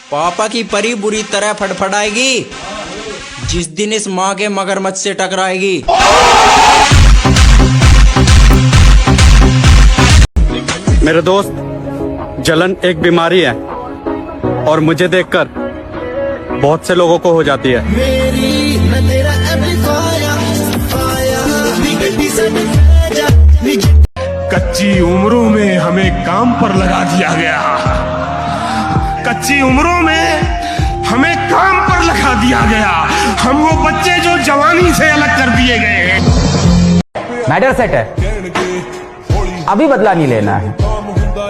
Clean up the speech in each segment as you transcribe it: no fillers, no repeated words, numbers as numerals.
पापा की परी बुरी तरह फड़फड़ाएगी जिस दिन इस माँ के मगरमच्छ से टकराएगी। मेरे दोस्त, जलन एक बीमारी है और मुझे देखकर बहुत से लोगों को हो जाती है। कच्ची उम्रों में हमें काम पर लगा दिया गया। कच्ची उम्रों में हमें काम पर लगा दिया गया। हम वो बच्चे जो जवानी से अलग कर दिए गए। मैटर सेट है, अभी बदला नहीं लेना है।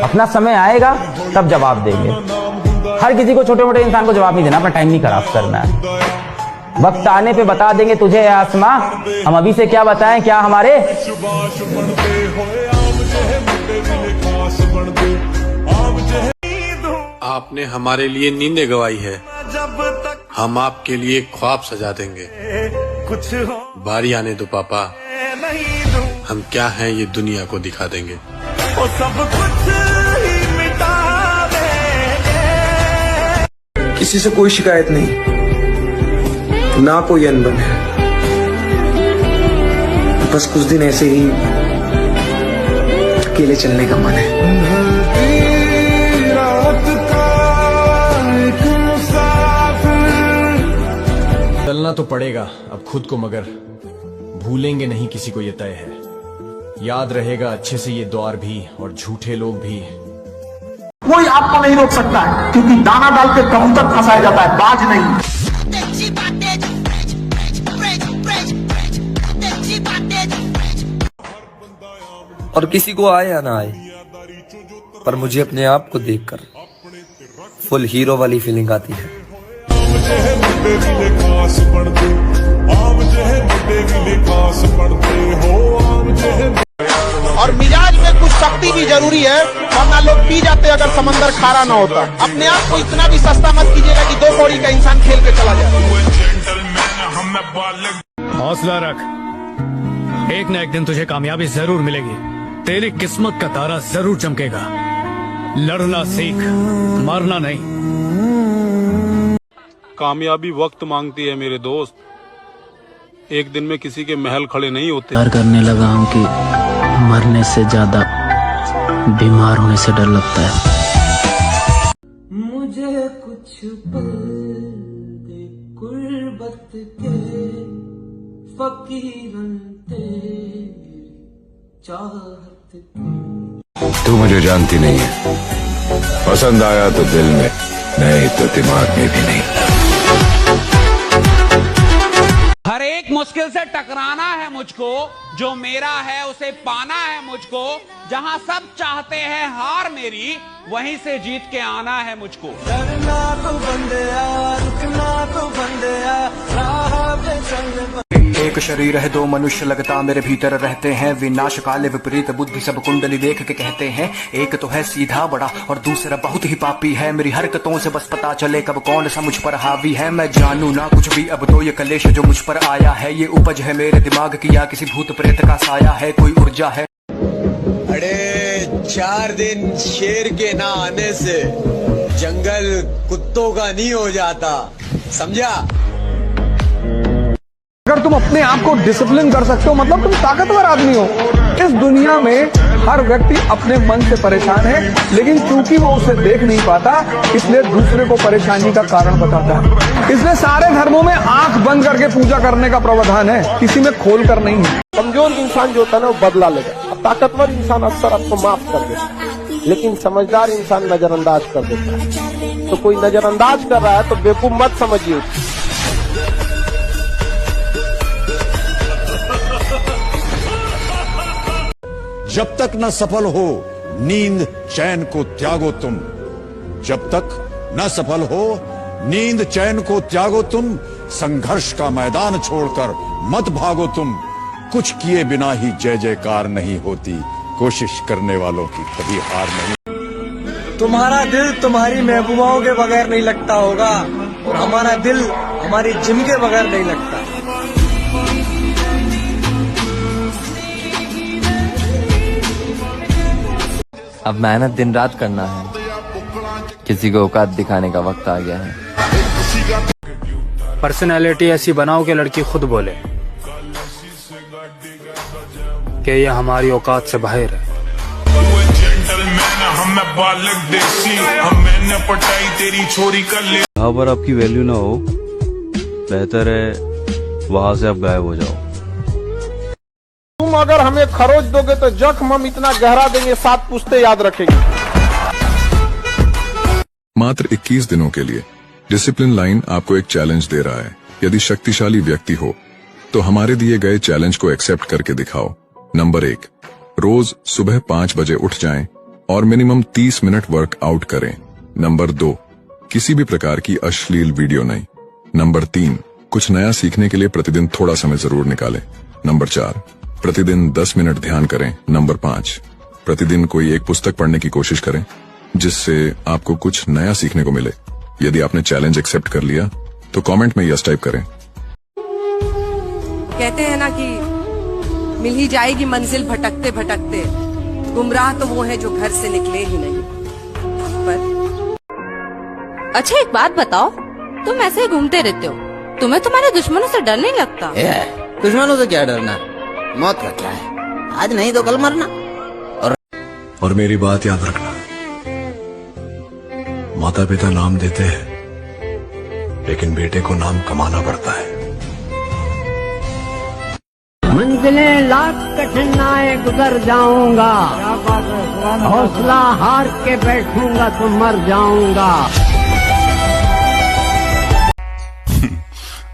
अपना समय आएगा तब जवाब देंगे। हर किसी को, छोटे मोटे इंसान को जवाब नहीं देना, अपना टाइम नहीं खराब करना है। वक्त आने पे बता देंगे तुझे आसमां, हम अभी से क्या बताएं क्या हमारे। आपने हमारे लिए नींदें गवाई है, हम आपके लिए ख्वाब सजा देंगे। बारी आने दो पापा, हम क्या हैं ये दुनिया को दिखा देंगे। किसी से कोई शिकायत नहीं, ना कोई अनबन है, बस कुछ दिन ऐसे ही अकेले चलने का मन है। चलना तो पड़ेगा अब खुद को, मगर भूलेंगे नहीं किसी को, ये तय है। याद रहेगा अच्छे से ये दौर भी और झूठे लोग भी। कोई आपको नहीं रोक सकता है, क्योंकि दाना डाल के कबूतर फंसाया जाता है, बाज नहीं। और किसी को आए या ना आए, पर मुझे अपने आप को देखकर फुल हीरो वाली फीलिंग आती है। और मिजाज में कुछ शक्ति भी जरूरी है, वरना लोग पी जाते अगर समंदर खारा ना होता। अपने आप को इतना भी सस्ता मत कीजिएगा कि 2 कौड़ी का इंसान खेल के चला जाए। हौसला रख, एक न एक दिन तुझे कामयाबी जरूर मिलेगी। तेरी किस्मत का तारा जरूर चमकेगा। लड़ना सीख, मरना नहीं। कामयाबी वक्त मांगती है मेरे दोस्त, एक दिन में किसी के महल खड़े नहीं होते। प्यार करने लगा हूँ कि मरने से ज्यादा बीमार होने से डर लगता है। मुझे कुछ पल दे गुर्बत के फकीरन तेरी चाहत के। तू मुझे जानती नहीं है, पसंद आया तो दिल में, नहीं तो दिमाग में भी नहीं। हर एक मुश्किल से टकराना है मुझको, जो मेरा है उसे पाना है मुझको। जहां सब चाहते हैं हार मेरी, वहीं से जीत के आना है मुझको। डरना तो बंदया, रुकना तो बंदया, राह पे चल। एक शरीर है 2 मनुष्य लगता मेरे भीतर रहते हैं। विनाश काले विपरीत बुद्धि सब कुंडली देख के कहते हैं। एक तो है सीधा बड़ा और दूसरा बहुत ही पापी है। मेरी हरकतों से बस पता चले कब कौन सा मुझ पर हावी है। मैं जानू ना कुछ भी, अब तो ये कलेश जो मुझ पर आया है, ये उपज है मेरे दिमाग की या किसी भूत प्रेत का साया है। कोई ऊर्जा है। अरे 4 दिन शेर के ना आने से जंगल कुत्तों का नहीं हो जाता, समझा। अगर तुम अपने आप को डिसिप्लिन कर सकते हो, मतलब तुम ताकतवर आदमी हो। इस दुनिया में हर व्यक्ति अपने मन से परेशान है, लेकिन क्योंकि वो उसे देख नहीं पाता, इसलिए दूसरे को परेशानी का कारण बताता है। इसलिए सारे धर्मों में आंख बंद करके पूजा करने का प्रावधान है, किसी में खोल कर नहीं है। कमजोर इंसान जो होता है ना, वो बदला लेगा। अब ताकतवर इंसान अक्सर आपको माफ कर देता है, लेकिन समझदार इंसान नजरअंदाज कर देता है। तो कोई नजरअंदाज कर रहा है तो बेवकूफ मत समझिए। जब तक न सफल हो नींद चैन को त्यागो तुम, जब तक न सफल हो नींद चैन को त्यागो तुम। संघर्ष का मैदान छोड़कर मत भागो तुम। कुछ किए बिना ही जय जयकार नहीं होती, कोशिश करने वालों की कभी हार नहीं। तुम्हारा दिल तुम्हारी महबूबाओं के बगैर नहीं लगता होगा, और हमारा दिल हमारी जिम के बगैर नहीं लगता। अब मेहनत दिन रात करना है, किसी को औकात दिखाने का वक्त आ गया है। पर्सनैलिटी ऐसी बनाओ कि लड़की खुद बोले कि ये हमारी औकात से बाहर है। यहाँ पर आपकी वैल्यू ना हो, बेहतर है वहाँ से आप गायब हो जाओ। तुम अगर हमें खरोच दोगे तो जख्म हम इतना गहरा देंगे 7 पुश्ते याद रखेंगे। मात्र 21 दिनों के लिए डिसिप्लिन लाइन आपको एक चैलेंज दे रहा है। यदि शक्तिशाली व्यक्ति हो तो हमारे दिए गए चैलेंज को एक्सेप्ट करके दिखाओ। नंबर 1, रोज सुबह 5 बजे उठ जाएं और मिनिमम 30 मिनट वर्कआउट करें। नंबर 2, किसी भी प्रकार की अश्लील वीडियो नहीं। नंबर 3, कुछ नया सीखने के लिए प्रतिदिन थोड़ा समय जरूर निकालें। नंबर 4, प्रतिदिन 10 मिनट ध्यान करें। नंबर 5, प्रतिदिन कोई एक पुस्तक पढ़ने की कोशिश करें जिससे आपको कुछ नया सीखने को मिले। यदि आपने चैलेंज एक्सेप्ट कर लिया तो कमेंट में यस टाइप करें। कहते हैं ना कि मिल ही जाएगी मंजिल भटकते भटकते, गुमराह तो वो है जो घर से निकले ही नहीं। पर अच्छा एक बात बताओ, तुम ऐसे ही घूमते रहते हो, तुम्हें तुम्हारे दुश्मनों से डर नहीं लगता? दुश्मनों से क्या डरना, मौत का क्या है, आज नहीं तो कल मरना। और मेरी बात याद रखना, माता पिता नाम देते हैं लेकिन बेटे को नाम कमाना पड़ता है। मंजिलें लाख कठिनाई गुजर जाऊंगा, हौसला हार के बैठूंगा तो मर जाऊंगा।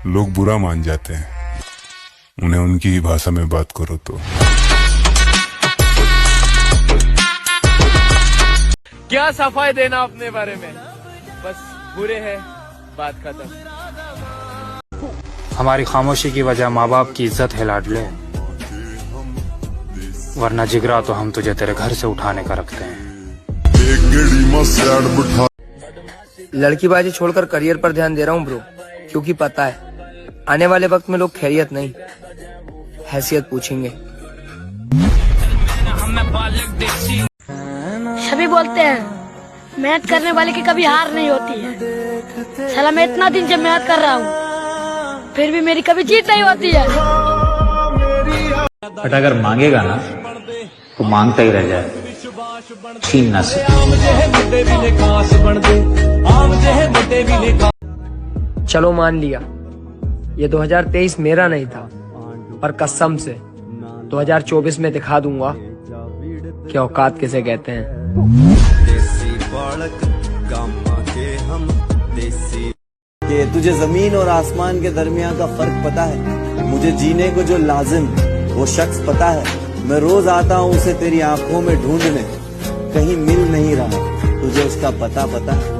लोग बुरा मान जाते हैं, उन्हें उनकी ही भाषा में बात करो तो। क्या सफाई देना अपने बारे में, बस बुरे हैं, बात खत्म। हमारी खामोशी की वजह माँ बाप की इज्जत है लाडले, वरना जिगरा तो हम तुझे तेरे घर से उठाने का रखते हैं। लड़कीबाजी छोड़कर करियर पर ध्यान दे रहा हूँ ब्रो, क्योंकि पता है आने वाले वक्त में लोग खैरियत नहीं हैसियत पूछेंगे। सभी बोलते हैं मेहनत करने वाले की कभी हार नहीं होती है। साला मैं इतना दिन से मेहनत कर रहा हूँ, फिर भी मेरी कभी जीत नहीं होती है। बट अगर मांगेगा ना तो मांगता ही रह जाए, छीन ना सके। चलो मान लिया ये 2023 मेरा नहीं था, पर कसम से 2024 में दिखा दूंगा कि औकात किसे कहते हैं। कि तुझे जमीन और आसमान के दरमियान का फर्क पता है, मुझे जीने को जो लाजिम वो शख्स पता है। मैं रोज आता हूँ उसे तेरी आंखों में ढूंढने, कहीं मिल नहीं रहा, तुझे उसका पता है।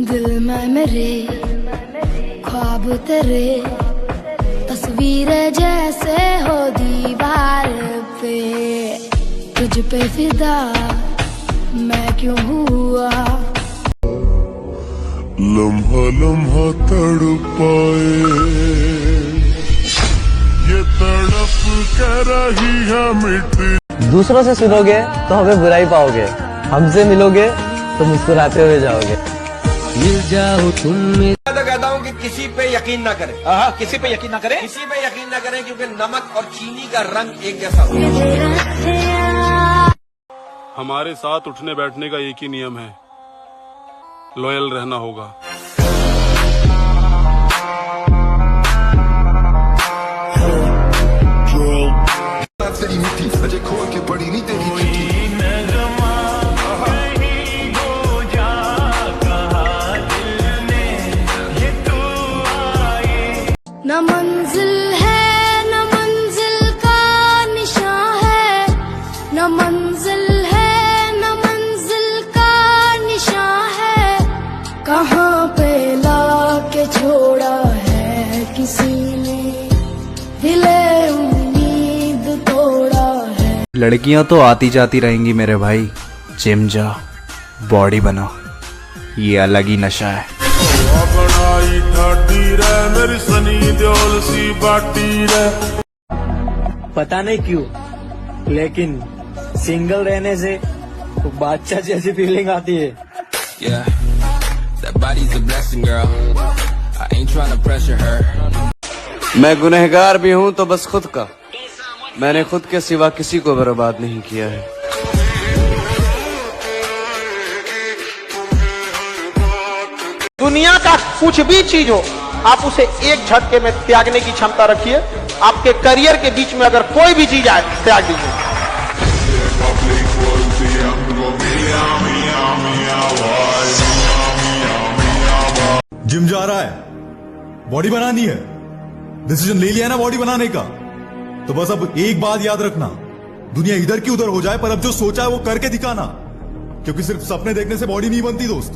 दिल में मेरे ख्वाब तेरे, तस्वीरें जैसे हो दीवार पे, तुझ पे फिदा मैं क्यों हुआ। लम्हा लम्हा तड़पाए, ये तड़प कर रही है मिट। दूसरों से सुनोगे तो हमें बुराई पाओगे, हमसे मिलोगे तो मुस्कुराते हुए जाओगे। मिल जाओ तुम में। मैं तो कहता हूँ कि किसी पे यकीन ना करें, किसी पे यकीन ना करें, किसी पे यकीन ना करें, क्योंकि नमक और चीनी का रंग एक जैसा होता है। हमारे साथ उठने बैठने का एक ही नियम है, लॉयल रहना होगा। तेरी मिट्टी अजय खोल के पड़ी नहीं तेरी चिट्ठी। न मंजिल है न मंजिल का निशान है, न मंजिल है न मंजिल का निशान है, कहाँ पे लाके छोड़ा है किसी ने, दिले उम्मीद तोड़ा है। लड़कियां तो आती जाती रहेंगी मेरे भाई, जिम जा, बॉडी बना, ये अलग ही नशा है। पता नहीं क्यों, लेकिन सिंगल रहने से तो बादशाह जैसी फीलिंग आती है। मैं गुनहगार भी हूँ तो बस खुद का, मैंने खुद के सिवा किसी को बर्बाद नहीं किया है। दुनिया का कुछ भी चीज हो, आप उसे एक झटके में त्यागने की क्षमता रखिए। आपके करियर के बीच में अगर कोई भी चीज आए, त्याग दीजिए। जिम जा रहा है, बॉडी बनानी है, डिसीजन ले लिया है ना बॉडी बनाने का, तो बस अब एक बात याद रखना, दुनिया इधर की उधर हो जाए पर अब जो सोचा है वो करके दिखाना। क्योंकि सिर्फ सपने देखने से बॉडी नहीं बनती दोस्त,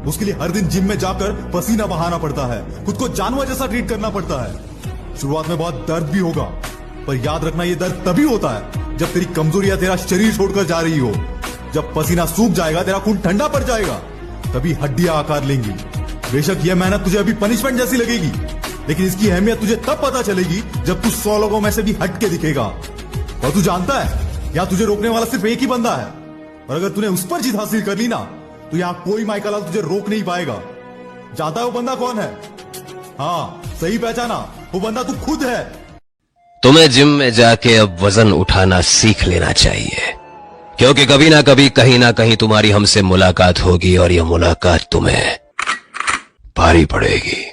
उसके लिए हर दिन जिम में जाकर पसीना बहाना पड़ता है, खुद को जानवर जैसा ट्रीट करना पड़ता है। शुरुआत में बहुत दर्द भी होगा, पर याद रखना ये दर्द तभी होता है जब तेरी कमजोरियां तेरा शरीर छोड़कर जा रही हो। जब पसीना सूख जाएगा, तेरा खून ठंडा पड़ जाएगा, तभी हड्डियां आकार लेंगी। बेशक यह मेहनत तुझे अभी पनिशमेंट जैसी लगेगी, लेकिन इसकी अहमियत तुझे तब पता चलेगी जब तू 100 लोगों में से भी हट के दिखेगा। और तू जानता है, यहाँ तुझे रोकने वाला सिर्फ एक ही बंदा है, और अगर तूने उस पर जीत हासिल कर ली ना, तो यहाँ कोई माइकल तुझे रोक नहीं पाएगा। जानता है वो बंदा कौन है? हाँ, सही पहचाना, वो बंदा तू खुद है। तुम्हें जिम में जाके अब वजन उठाना सीख लेना चाहिए, क्योंकि कभी ना कभी कहीं ना कहीं तुम्हारी हमसे मुलाकात होगी, और यह मुलाकात तुम्हें भारी पड़ेगी।